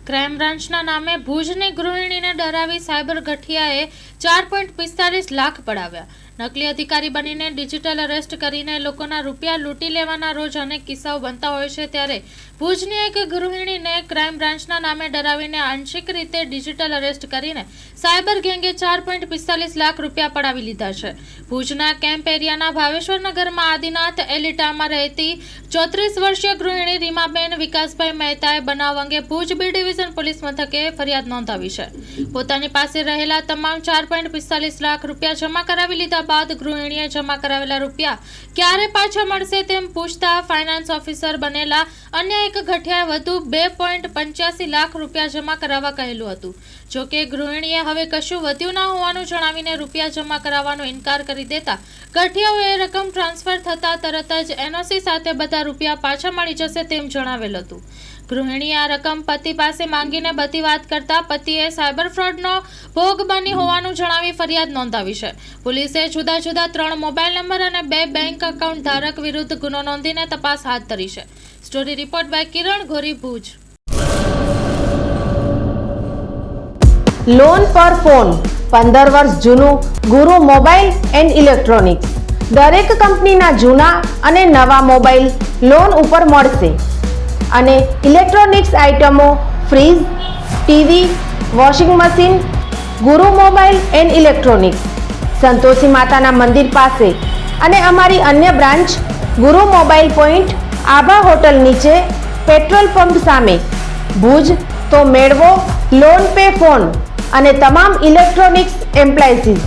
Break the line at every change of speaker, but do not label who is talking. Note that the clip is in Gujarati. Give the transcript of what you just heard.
ક્રાઇમ બ્રાન્ચના નામે ભુજની ગૃહિણીને ડરાવી સાયબર ગઠિયાએ 4.45 લાખ પડાવ્યા। નકલી અધિકારી બનીને ડિજિટલ અરેસ્ટ કરીને લોકોના રૂપિયા લૂંટી લેવાના રોજ અનેક કિસ્સાઓ બનતા હોય છે, ત્યારે ભુજની એક ગૃહિણીને ક્રાઇમ બ્રાન્ચના નામે ડરાવીને આંશિક રીતે ડિજિટલ અરેસ્ટ કરીને સાયબર ગેંગે 4.45 લાખ રૂપિયા પડાવી લીધા છે। ભુજના કેમ્પ એરિયાના ભાવેશ્વર નગરમાં આદિનાથ એલિટામાં રહેતી 34 વર્ષીય ગૃહિણી રીમાબેન વિકાસભાઈ મહેતાએ બનાવ અંગે ભુજ બી ડિવિઝન પોલીસ મથકે ફરિયાદ નોંધાવી છે। પોતાની પાસે રહેલા તમામ 4.45 લાખ રૂપિયા જમા કરાવી લીધા બાદ ગૃહિણીએ જમા કરાવેલા રૂપિયા ક્યારે પાછા મળશે તેમ પૂછતા ફાઇનાન્સ ઓફિસર બનેલા અન્ય એક ગઠિયાએ વધુ 2.85 લાખ રૂપિયા જમા કરાવવા કહેલું હતું। જો કે ગૃહિણીએ હવે કશું વધ્યું ન હોવાનું જણાવીને રૂપિયા જમા કરાવવાનો ઇનકાર કરી દેતા ગઠિયાઓએ રકમ ટ્રાન્સફર થતા તરત જ એનઓસી સાથે બધા રૂપિયા પાછા મળી જશે તેમ જણાવેલ હતું। ગૃહિણીએ આ રકમ પતિ પાસે માંગીને બધી વાત કરતા પતિએ સાયબર ફ્રોડનો ભોગ બની હોવાનું જણાવી ફરિયાદ નોંધાવી છે। પોલીસે જુદા જુદા 3 મોબાઈલ નંબર અને 2 બેંક એકાઉન્ટ ધારક વિરુદ્ધ ગુનો નોંધીને તપાસ હાથ ધરી છે। Story report by Kiran Gori, Bhuj.
Loan પર ફોન 15 વર્ષ જૂનું ગુરુ મોબાઈલ એન્ડ ઇલેક્ટ્રોનિક્સ દરેક કંપનીના જૂના અને નવા મોબાઈલ લોન ઉપર મળશે અને ઇલેક્ટ્રોનિક્સ આઇટમો ફ્રીજ, ટીવી, વોશિંગ મશીન ગુરુ મોબાઈલ એન્ડ ઇલેક્ટ્રોનિક્સ સંતોષી માતાના મંદિર પાસે અને અમારી અન્ય બ્રાન્ચ ગુરુ મોબાઈલ પોઈન્ટ આભા હોટલ નીચે પેટ્રોલ પંપ સામે ભુજ। તો મેળવો લોન પે ફોન અને તમામ ઇલેક્ટ્રોનિક્સ એપ્લાયન્સીસ।